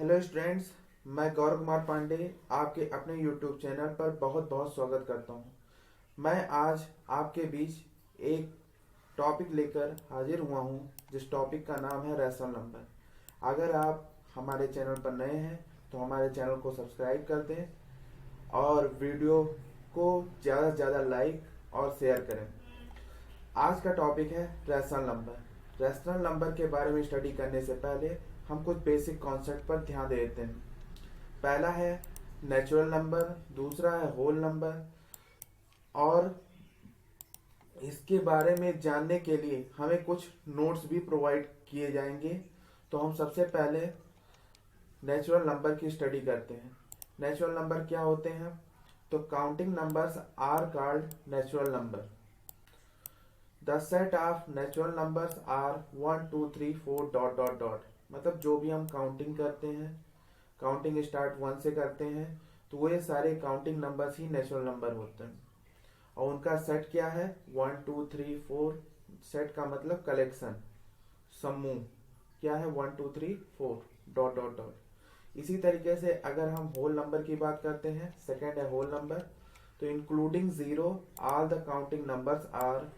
Hello students. मैं गौरव कुमार पांडे आपके अपने यूट्यूब चैनल पर बहुत बहुत स्वागत करता हूं। मैं आज आपके बीच एक टॉपिक लेकर हाजिर हुआ हूं, जिस टॉपिक का नाम है रैशनल नंबर। अगर आप हमारे चैनल पर नए हैं तो हमारे चैनल को सब्सक्राइब कर दें और वीडियो को ज़्यादा से ज़्यादा लाइक और शेयर करें। आज का टॉपिक है रैशनल नंबर। रैशनल नंबर के बारे में स्टडी करने से पहले हम कुछ बेसिक कॉन्सेप्ट पर ध्यान देते हैं। पहला है नेचुरल नंबर, दूसरा है होल नंबर। और इसके बारे में जानने के लिए हमें कुछ नोट्स भी प्रोवाइड किए जाएंगे। तो हम सबसे पहले नेचुरल नंबर की स्टडी करते हैं। नेचुरल नंबर क्या होते हैं? तो counting numbers are called natural number. The set of natural numbers are 1 2 3 4 dot dot dot. मतलब जो भी हम काउंटिंग करते हैं, काउंटिंग स्टार्ट 1 से करते हैं, तो वो ये सारे काउंटिंग नंबर्स ही नेचुरल नंबर होते हैं। और उनका सेट क्या है? 1 2 3 4। सेट का मतलब कलेक्शन, समूह। क्या है? 1 2 3 4 डॉट डॉट डॉट। इसी तरीके से अगर हम होल नंबर की बात करते हैं, सेकेंड है होल नंबर। तो including zero all the counting numbers are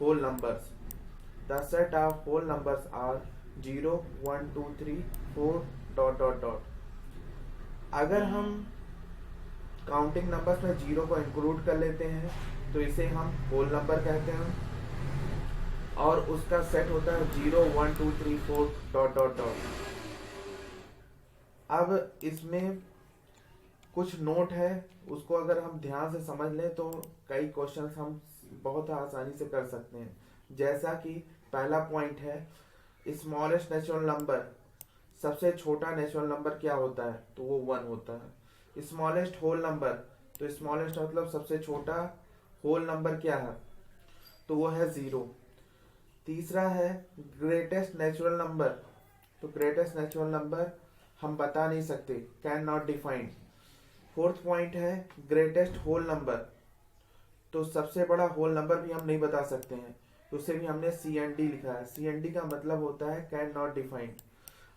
whole numbers. The set of whole numbers are 0 1 2 3 4 dot dot dot. अगर हम काउंटिंग नंबर्स में जीरो को इंक्लूड कर लेते हैं तो इसे हम होल नंबर कहते हैं, और उसका सेट होता है 0 1 2 3 4 डॉट डॉट डॉट। अब इसमें कुछ नोट है, उसको अगर हम ध्यान से समझ लें तो कई क्वेश्चंस हम बहुत आसानी से कर सकते हैं। जैसा कि पहला पॉइंट है स्मॉलेस्ट नेचुरल नंबर। सबसे छोटा नेचुरल नंबर क्या होता है? तो वो 1 होता है। स्मॉलेस्ट होल नंबर, तो स्मॉलेस्ट मतलब सबसे छोटा होल नंबर क्या है? तो वो है 0। तीसरा है ग्रेटेस्ट नेचुरल नंबर। तो ग्रेटेस्ट नेचुरल नंबर हम बता नहीं सकते, can not defined. Fourth point है ग्रेटेस्ट होल नंबर। तो सबसे बड़ा होल नंबर भी हम नहीं बता सकते हैं, तो उसे भी हमने CND लिखा है। CND का मतलब होता है कैन नॉट डिफाइंड।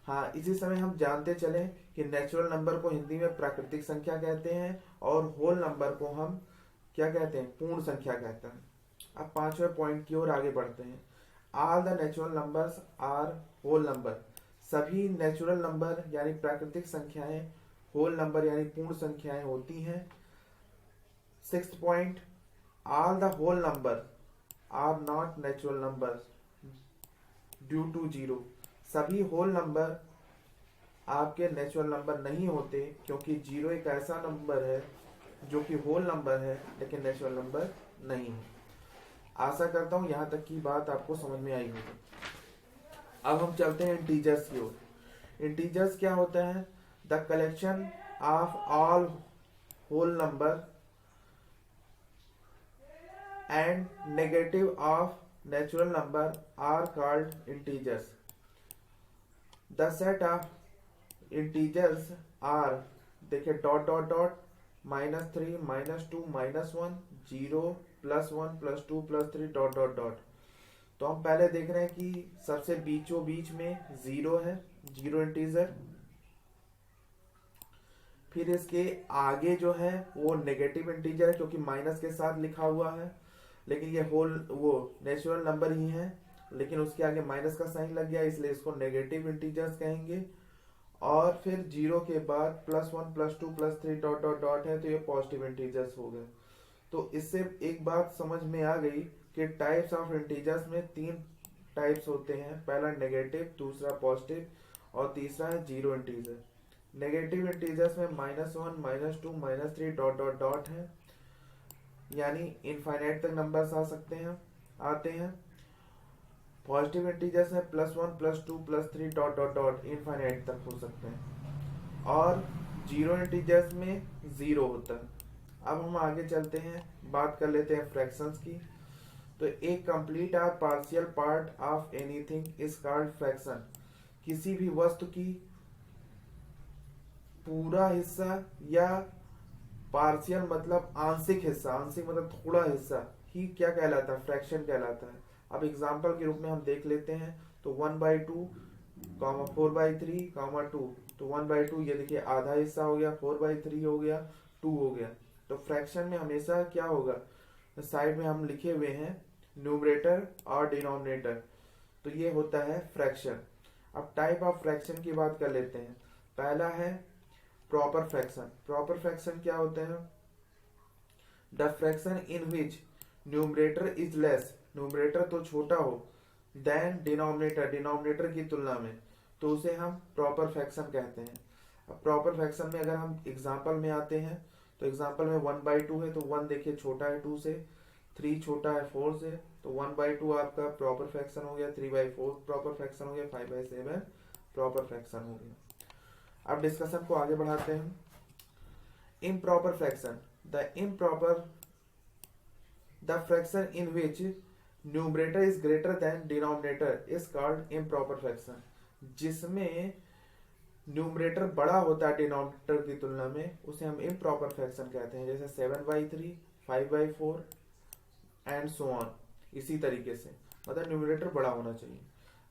हाँ, इसी समय हम जानते चले कि नेचुरल नंबर को हिंदी में प्राकृतिक संख्या कहते हैं और होल नंबर को हम क्या कहते हैं? पूर्ण संख्या कहते हैं। अब पांचवें पॉइंट की ओर आगे बढ़ते हैं। All the natural numbers are whole number. सभी नेचुरल नंबर यानी प्राकृतिक संख्याएं होल नंबर यानी पूर्ण संख्याएं होती हैं। Sixth point, all the whole number are not natural number due to zero. सभी होल नंबर आपके नेचुरल नंबर नहीं होते, क्योंकि जीरो एक ऐसा नंबर है जो कि होल नंबर है लेकिन नेचुरल नंबर नहीं है। आशा करता हूं यहां तक की बात आपको समझ में आई होगी। अब हम चलते हैं इंटीजर्स की ओर। इंटीजर्स क्या होता है? The collection of all whole number and negative of natural number are called integers. The set of integers are, देखिए dot dot dot, -3 -2 -1 0 +1 +2 +3 dot dot dot. तो हम पहले देख रहे हैं कि सबसे बीचों बीच में जीरो है, जीरो इंटीजर। फिर इसके आगे जो है वो नेगेटिव इंटीजर है, क्योंकि माइनस के साथ लिखा हुआ है, लेकिन ये होल वो नेचुरल नंबर ही है, लेकिन उसके आगे माइनस का साइन लग गया, इसलिए इसको नेगेटिव इंटीजर्स कहेंगे। और फिर जीरो के बाद +1 +2 +3 डॉट डॉट डॉट है, तो ये पॉजिटिव इंटीजर्स हो गए। तो इससे एक बात समझ में आ गई कि टाइप्स ऑफ इंटीजर्स में 3 टाइप्स होते हैं। पहला नेगेटिव, दूसरा पॉजिटिव और तीसरा है जीरो इंटीजर। नेगेटिव इंटीजर्स में -1 -2 -3 डॉट डॉट डॉट है, यानी इनफाइनाइट तक नंबर्स आ सकते हैं, आते हैं। पॉजिटिव इंटीजर्स में +1 +2 +3 डॉट डॉट डॉट इनफाइनाइट तक हो सकते हैं। और जीरो इंटीजर्स में जीरो होता है। अब हम आगे चलते हैं, बात कर लेते हैं फ्रैक्शंस की। तो एक कंप्लीट और partial part of anything is called fraction. किसी भी वस्तु की पूरा हिस्सा या पार्शियल मतलब आंशिक हिस्सा, आंशिक मतलब थोड़ा हिस्सा ही क्या कहलाता है? फ्रैक्शन कहलाता है। अब एग्जाम्पल के रूप में हम देख लेते हैं। तो 1/2 कॉमा 4/3 कॉमा 2, तो 1/2, ये देखिए आधा हिस्सा हो गया, 4/3 हो गया, 2 हो गया। तो फ्रैक्शन में हमेशा क्या होगा, साइड में हम लिखे हुए हैं न्यूमरेटर और डिनोमिनेटर, तो ये होता है फ्रैक्शन। अब टाइप ऑफ फ्रैक्शन की बात कर लेते हैं। पहला है प्रॉपर फ्रैक्शन। प्रॉपर फ्रैक्शन क्या होते हैं, the fraction in which numerator is less, numerator तो छोटा हो, देन डिनोमिनेटर, डिनोमिनेटर की तुलना में, तो उसे हम प्रॉपर फ्रैक्शन कहते हैं। अब प्रॉपर फ्रैक्शन में अगर हम एग्जाम्पल में आते हैं, तो एग्जाम्पल में 1/2 है, तो 1 देखिए छोटा है 2 से, 3 छोटा है 4 से, तो 1/2 आपका प्रॉपर फ्रैक्शन हो गया, 3/4 प्रॉपर फ्रैक्शन हो गया, 5/7 प्रॉपर फ्रैक्शन हो गया। अब डिस्कशन को आगे बढ़ाते हैं। Improper fraction, the fraction in which numerator is greater than denominator is called improper fraction. जिसमें न्यूमरेटर बड़ा होता है डिनोमिनेटर की तुलना में, उसे हम इम्प्रॉपर फ्रैक्शन कहते हैं। जैसे 7/3, 5/4 एंड सो ऑन, इसी तरीके से, मतलब न्यूमरेटर बड़ा होना चाहिए।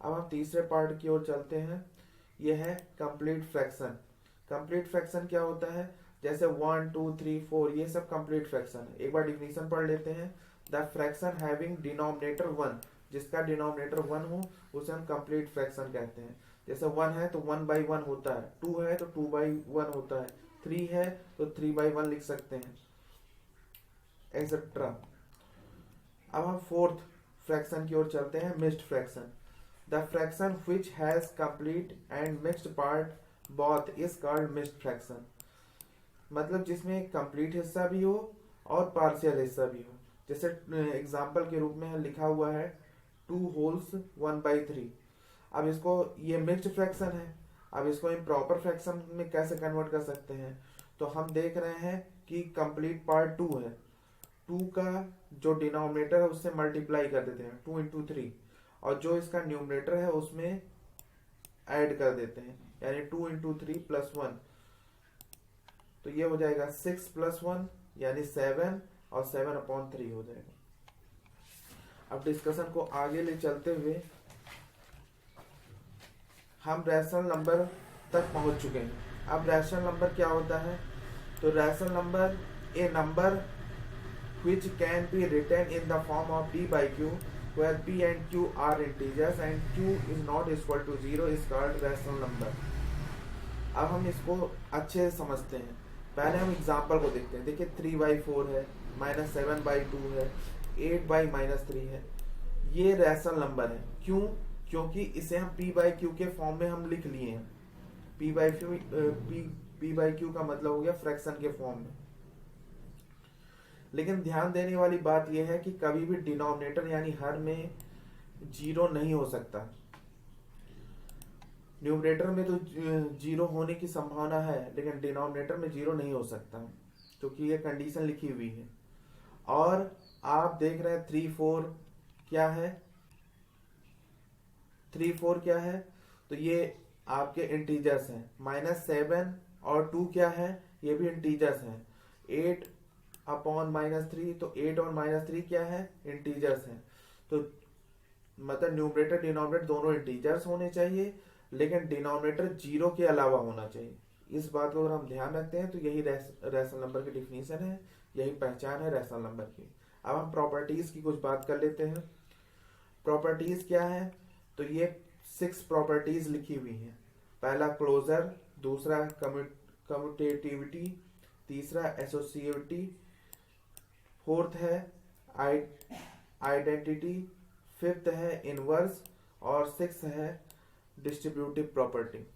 अब हम तीसरे पार्ट की ओर चलते हैं, यह है कंप्लीट फ्रैक्शन। कंप्लीट फ्रैक्शन क्या होता है, जैसे 1, 2, 3, 4, ये सब कंप्लीट फ्रैक्शन है। एक बार डिफिनीशन पढ़ लेते हैं। द फ्रैक्शन हैविंग डिनोमिनेटर 1, जिसका डिनोमिनेटर 1 हो उसे हम कंप्लीट फ्रैक्शन कहते हैं। जैसे 1 है तो 1/1 होता है, 2 है तो 2/1 होता है, 3 है तो 3/1 लिख सकते हैं, एक्सेट्रा। अब हम फोर्थ फ्रैक्शन की ओर चलते हैं, mixed fraction. The fraction which has complete and mixed part both is called mixed fraction. मतलब जिसमें कंप्लीट हिस्सा भी हो और पार्शियल हिस्सा भी हो। जैसे एग्जाम्पल के रूप में लिखा हुआ है 2 होल्स 1/3। अब इसको, ये मिक्स्ड फ्रैक्शन है, अब इसको इम्प्रॉपर फ्रैक्शन में कैसे कन्वर्ट कर सकते हैं, तो हम देख रहे हैं कि कंप्लीट पार्ट 2 है, 2 का जो डिनोमिनेटर है उससे मल्टीप्लाई कर देते हैं 2 × 3, और जो इसका न्यूमरेटर है उसमें ऐड कर देते हैं, यानी 2 × 3 + 1, तो ये हो जाएगा 6 + 1 यानी 7, और 7/3 हो जाएगा। अब डिस्कशन को आगे ले चलते हुए हम रैशनल नंबर तक पहुंच चुके हैं। अब रैशनल नंबर क्या होता है, तो rational number A number which can be written in the form of p/q where p and q are integers and q is not equal to 0 is called rational number। अब हम इसको अच्छे से समझते हैं। पहले हम एग्जाम्पल को देखते हैं। देखिए 3/4 है, -7/2 है, 8/-3 है, ये रैशनल नंबर है। क्यों, क्योंकि इसे हम p/q के फॉर्म में हम लिख लिए हैं। p/q का मतलब हो गया फ्रैक्शन के फॉर्म में। लेकिन ध्यान देने वाली बात यह है कि कभी भी डिनोमिनेटर यानी हर में 0 नहीं हो सकता। न्यूमरेटर में तो 0 होने की संभावना है, लेकिन डिनोमिनेटर में 0 नहीं हो सकता, क्योंकि ये कंडीशन लिखी हुई है। और आप देख रहे हैं 3, 4 क्या है, 3, 4 क्या है, तो ये आपके इंटीजर्स हैं। -7 और 2 क्या है, ये भी इंटीजर्स हैं। 8/-3, तो 8 और -3 क्या है, इंटीजर्स हैं। तो मतलब न्यूमरेटर डिनोमिनेटर दोनों इंटीजर्स होने चाहिए, लेकिन डिनोमिनेटर 0 के अलावा होना चाहिए। इस बात को अगर हम ध्यान रखते हैं तो यही रैशनल नंबर की डिफिनीशन है, यही पहचान है रैशनल नंबर की। अब हम प्रॉपर्टीज की कुछ बात कर लेते हैं। प्रॉपर्टीज क्या है, तो ये 6 प्रॉपर्टीज लिखी हुई हैं। पहला क्लोजर, दूसरा कम्यूटेटिविटी, तीसरा एसोसिएटिविटी, फोर्थ है आइडेंटिटी, फिफ्थ है इनवर्स, और सिक्स है डिस्ट्रीब्यूटिव प्रॉपर्टी।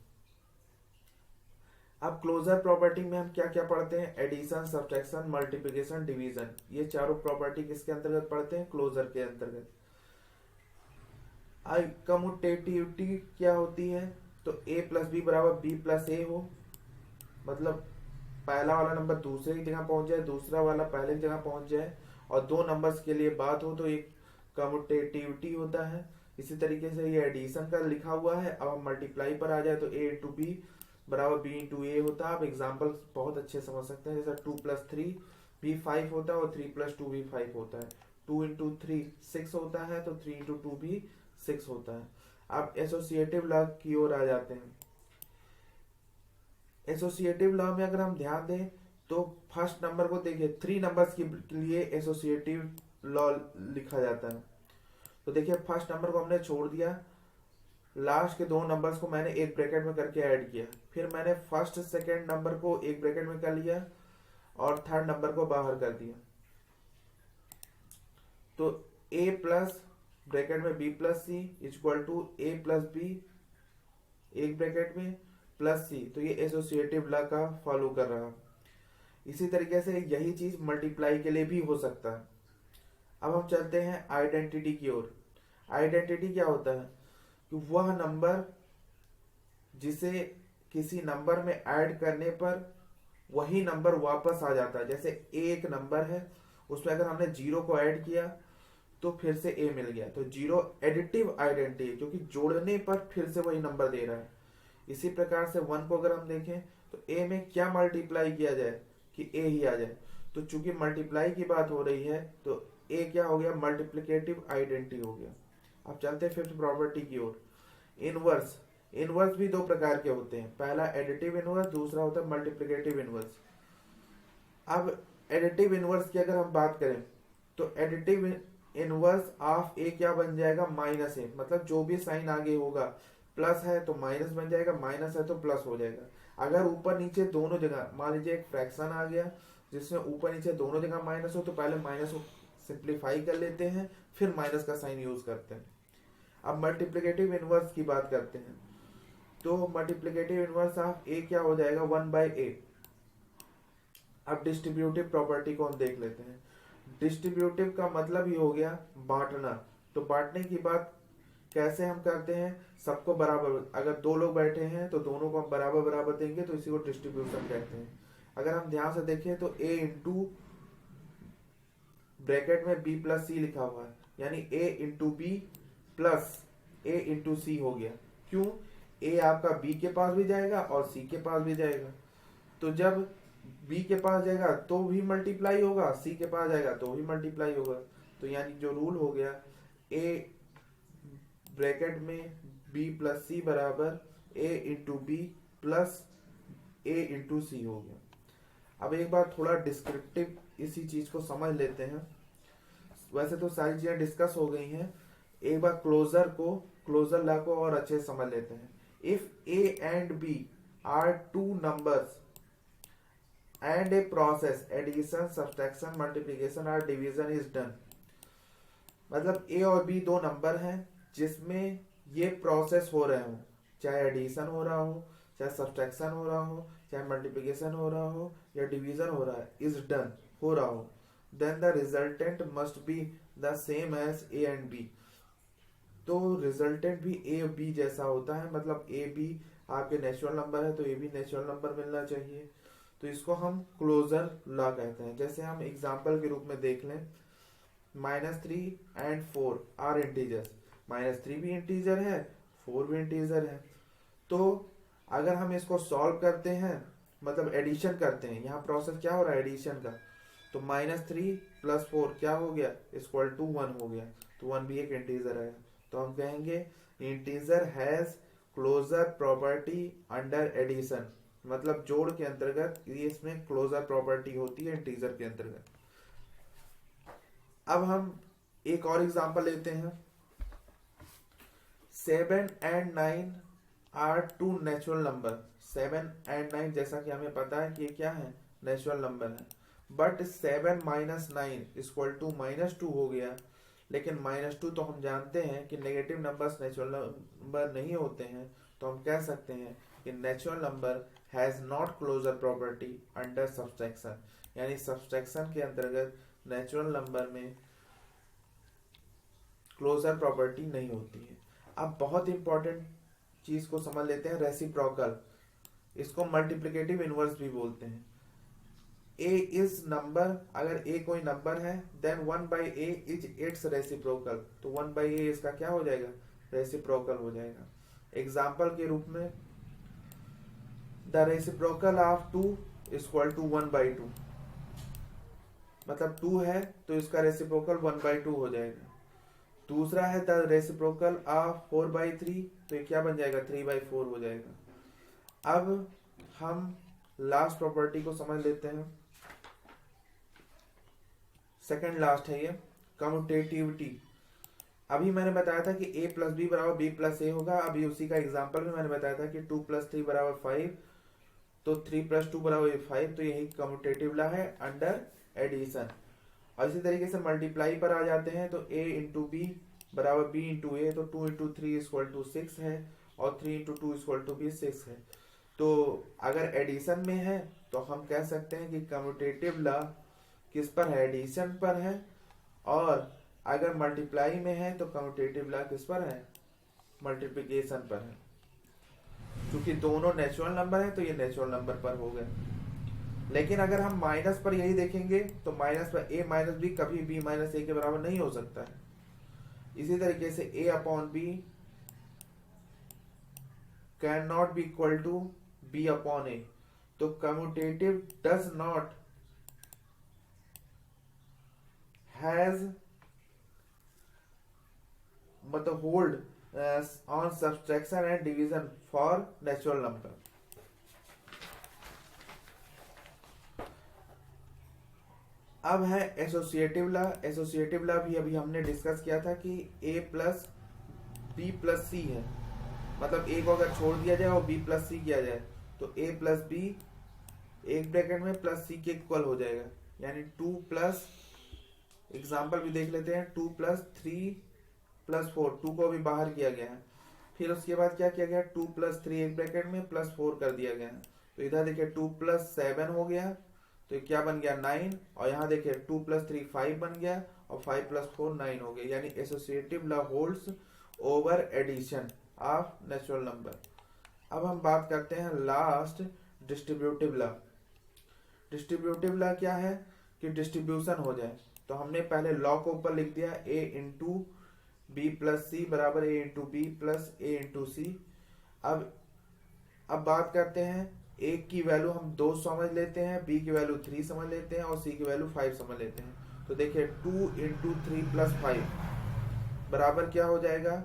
अब क्लोजर प्रॉपर्टी में हम क्या क्या पढ़ते हैं, एडिशन, सब्ट्रैक्शन, मल्टीप्लिकेशन, डिवीजन। ये चारों प्रॉपर्टी किसके अंतर्गत पढ़ते हैं, क्लोजर के अंतर्गत। कम्यूटेटिविटी क्या होती है, तो a + b = b + a हो, मतलब पहला वाला नंबर दूसरे की जगह पहुंच जाए, दूसरा वाला पहले की जगह पहुंच जाए, और दो नंबर्स के लिए बात हो तो एक कम्यूटेटिविटी होता है। इसी तरीके से ये एडिशन का लिखा हुआ है। अब हम मल्टीप्लाई पर आ जाए तो a × b = b × a होता है। आप एग्जाम्पल बहुत अच्छे समझ सकते हैं, जैसे 2 + 3 भी 5 होता है, और 3 + 2 भी 5 होता है। 2 × 3 6 होता है, तो 3 × 2 भी 6 होता है। अब एसोसिएटिव लॉ की ओर आ जाते हैं। एसोसिएटिव लॉ में अगर हम ध्यान दें तो फर्स्ट नंबर को देखिए, 3 नंबर्स के लिए एसोसिएटिव लॉ लिखा जाता है। तो देखिए फर्स्ट नंबर को हमने छोड़ दिया, लास्ट के 2 नंबर्स को मैंने एक ब्रैकेट में करके ऐड किया, फिर मैंने फर्स्ट सेकेंड नंबर को एक ब्रैकेट में कर लिया और थर्ड नंबर को बाहर कर दिया। तो a प्लस ब्रैकेट में b plus C equal to a plus B एक ब्रैकेट में प्लस सी। तो ये एसोसिएटिव लॉ का फॉलो कर रहा है। इसी तरीके से यही चीज मल्टीप्लाई के लिए भी हो सकता है। अब हम चलते हैं आइडेंटिटी की ओर। आइडेंटिटी क्या होता है कि वह नंबर जिसे किसी नंबर में ऐड करने पर वही नंबर वापस आ जाता है। जैसे एक नंबर है, उसमें अगर हमने 0 को ऐड किया तो फिर से a मिल गया, तो 0 एडिटिव आइडेंटिटी है, क्योंकि जोड़ने पर फिर से वही नंबर दे रहा है। इसी प्रकार से 1 को अगर हम देखें तो a में क्या मल्टीप्लाई किया जाए कि a ही आ जाए। तो चूंकि मल्टीप्लाई की बात हो रही है तो a क्या हो गया, मल्टीप्लिकेटिव आइडेंटिटी हो गया। अब चलते हैं फिफ्थ प्रॉपर्टी की ओर। इनवर्स। इनवर्स भी 2 प्रकार के होते हैं, पहला एडिटिव इनवर्स, दूसरा होता है मल्टीप्लिकेटिव इनवर्स। अब एडिटिव इनवर्स की अगर हम बात करें तो एडिटिव इनवर्स ऑफ ए क्या बन जाएगा, माइनस ए। मतलब जो भी साइन आगे होगा, प्लस है तो माइनस बन जाएगा, माइनस है तो प्लस हो जाएगा। अगर ऊपर नीचे दोनों जगह, मान लीजिए एक फ्रैक्शन आ गया जिसमें ऊपर नीचे दोनों जगह माइनस हो, तो पहले माइनस को सिंप्लीफाई कर लेते हैं, फिर माइनस का साइन यूज करते हैं। अब मल्टीप्लिकेटिव इनवर्स की बात करते हैं तो मल्टीप्लिकेटिव इनवर्स ऑफ ए क्या हो जाएगा, 1/a। अब डिस्ट्रीब्यूटिव प्रॉपर्टी को हम देख लेते हैं। डिस्ट्रीब्यूटिव का मतलब ही हो गया बांटना। तो बांटने की बात कैसे हम करते हैं, सबको बराबर, अगर 2 लोग बैठे हैं तो दोनों को हम बराबर बराबर देंगे, तो इसी को डिस्ट्रीब्यूशन कहते हैं। अगर हम ध्यान से देखें तो a इंटू ब्रैकेट में b प्लस सी लिखा हुआ है, यानी a into B plus a into C हो गया। क्यों, a आपका b के पास भी जाएगा और c के पास भी जाएगा। तो जब b के पास जाएगा तो भी मल्टीप्लाई होगा, c के पास जाएगा तो भी मल्टीप्लाई होगा। तो यानी जो रूल हो गया, a ब्रैकेट में b प्लस सी बराबर a into B plus a into C हो गया। अब एक बार थोड़ा डिस्क्रिप्टिव इसी चीज को समझ लेते हैं। वैसे तो सारी चीजें डिस्कस हो गई हैं, एक बार क्लोजर लॉ को और अच्छे से समझ लेते हैं। If a and b are 2 numbers and a process addition, subtraction, multiplication or division is done। मतलब a और b 2 नंबर हैं जिसमें ये प्रोसेस हो रहे हो, चाहे एडिशन हो रहा हो, चाहे सब्सट्रैक्शन हो रहा हो, चाहे मल्टीप्लिकेशन हो रहा हो या डिवीजन हो रहा है, इज डन हो रहा हो, then the resultant must be the same as a and b। तो रिजल्टेंट भी a और b जैसा होता है। मतलब a b आपके नेचुरल नंबर है तो a भी नेचुरल नंबर मिलना चाहिए। तो इसको हम क्लोजर लॉ कहते हैं। जैसे हम एग्जाम्पल के रूप में देख लें, -3 एंड 4 आर इंटीजर्स। -3 भी इंटीजर है, 4 भी इंटीजर है। तो अगर हम इसको सॉल्व करते हैं, मतलब एडिशन करते हैं, यहाँ प्रोसेस क्या हो रहा है, एडिशन का, तो -3 + 4 क्या हो गया, इक्वल टू 1 हो गया। तो 1 भी एक इंटीजर है। तो हम कहेंगे integer has closure property under addition. मतलब जोड़ के अंतर्गत ये इसमें क्लोजर प्रॉपर्टी होती है इंटीजर के अंतर्गत। अब हम एक और एग्जांपल लेते हैं। 7 and 9 are 2 natural number. 7 and 9 जैसा कि हमें पता है कि ये क्या है, नेचुरल नंबर है। बट 7 - 9 = -2 हो गया। लेकिन -2 तो हम जानते हैं कि नेगेटिव नंबर्स नेचुरल नंबर नहीं होते हैं। तो हम कह सकते हैं कि natural number has not closure property under subtraction. यानी सब्सट्रैक्शन के अंतर्गत नेचुरल नंबर में क्लोजर प्रॉपर्टी नहीं होती है। अब बहुत इंपॉर्टेंट चीज को समझ लेते हैं, रेसिप्रोकल। इसको मल्टीप्लिकेटिव इनवर्स भी बोलते हैं। a इज नंबर, अगर a कोई नंबर है then 1/a is its reciprocal. तो 1/a इसका क्या हो जाएगा, रेसिप्रोकल हो जाएगा। एग्जाम्पल के रूप में, द रेसिप्रोकल ऑफ 2 = 1/2। मतलब 2 है तो इसका रेसिप्रोकल 1/2 हो जाएगा। दूसरा है द रेसिप्रोकल ऑफ 4/3, तो ये क्या बन जाएगा 3/4 हो जाएगा। अब हम लास्ट प्रॉपर्टी को समझ लेते हैं, सेकंड लास्ट है ये कम्यूटेटिविटी। अभी मैंने बताया था कि a प्लस बी बराबर बी प्लस ए होगा। अभी उसी का एग्जांपल में मैंने बताया था कि 2 + 3 = 5, तो 3 + 2 = 5, तो यही कम्यूटेटिव लॉ है अंडर एडिशन। और इसी तरीके से मल्टीप्लाई पर आ जाते हैं, तो a × b = b × a, तो 2 × 3 = 6 है और 3 × 2 = भी 6 है। तो अगर एडिशन में है तो हम कह सकते हैं कि कम्यूटेटिव लॉ किस पर है, एडिशन पर है। और अगर मल्टीप्लाई में है तो कम्यूटेटिव लॉ किस पर है, मल्टीप्लिकेशन पर है। क्योंकि दोनों नेचुरल नंबर है तो ये नेचुरल नंबर पर हो गए। लेकिन अगर हम माइनस पर यही देखेंगे तो माइनस पर a - b कभी b - a के बराबर नहीं हो सकता है। इसी तरीके से a/b can not be equal to b/a, तो कम्यूटेटिव डज नॉट हैज मतलब hold on subtraction and division for natural number. अब है एसोसिएटिव लॉ। एसोसिएटिव लॉ भी अभी हमने डिस्कस किया था कि a + b + c है, मतलब a को अगर छोड़ दिया जाए और b + c किया जाए तो a + b एक ब्रैकेट में प्लस c के इक्वल हो जाएगा, यानी 2 एग्जाम्पल भी देख लेते हैं, 2 + 3 + 4, 2 को भी बाहर किया गया है। फिर उसके बाद क्या किया गया, 2 + 3 एक ब्रैकेट में +4 कर दिया गया है। तो इधर देखिए 2 + 7 हो गया, तो ये क्या बन गया 9। और यहाँ देखिए 2 + 3 5 बन गया और 5 + 4 9 हो गया। यानी associative law holds over addition of natural number. अब हम बात करते हैं last distributive law. Distributive law क्या है कि डिस्ट्रीब्यूशन हो जाए, तो हमने पहले लॉ को ऊपर लिख दिया a × b + c बराबर a × b + a × c। अब बात करते हैं, a की वैल्यू हम 2 समझ लेते हैं, b की वैल्यू 3 समझ लेते हैं और c की वैल्यू 5 समझ लेते हैं। तो देखिए 2 × 3 + 5 बराबर क्या हो जाएगा,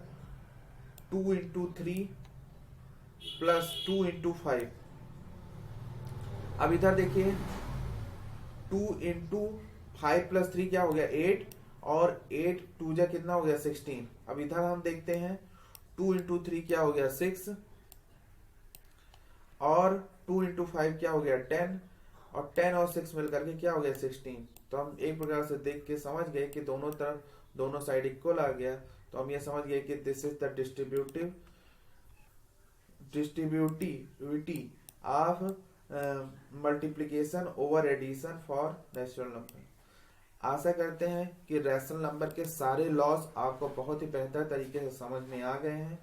2 × 3 + 2 × 5। अब इधर देखिए 2 × 5 + 3 क्या हो गया 8, और 8 2 जा कितना हो गया 16। अब इधर हम देखते हैं 2 × 3 क्या हो गया 6, और 2 × 5 क्या हो गया 10, और 10 और 6 मिलकर के क्या हो गया 16। तो हम एक प्रकार से देख के समझ गए कि दोनों तरफ दोनों साइड इक्वल आ गया। तो हम ये समझ गए कि this is the distributivity of multiplication over addition for natural number. आशा करते हैं कि रैशनल नंबर के सारे लॉज आपको बहुत ही बेहतर तरीके से समझ में आ गए हैं।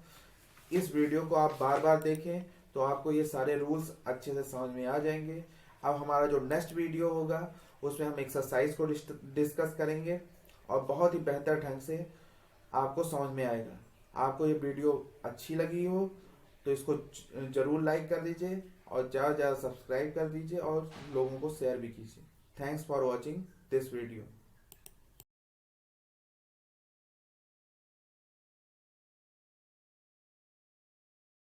इस वीडियो को आप बार बार देखें तो आपको ये सारे रूल्स अच्छे से समझ में आ जाएंगे। अब हमारा जो नेक्स्ट वीडियो होगा उसमें हम एक्सरसाइज को डिस्कस करेंगे और बहुत ही बेहतर ढंग से आपको समझ में आएगा। आपको ये वीडियो अच्छी लगी हो तो इसको जरूर लाइक कर दीजिए और ज़्यादा से ज़्यादा सब्सक्राइब कर दीजिए और लोगों को शेयर भी कीजिए। Thanks for watching this video.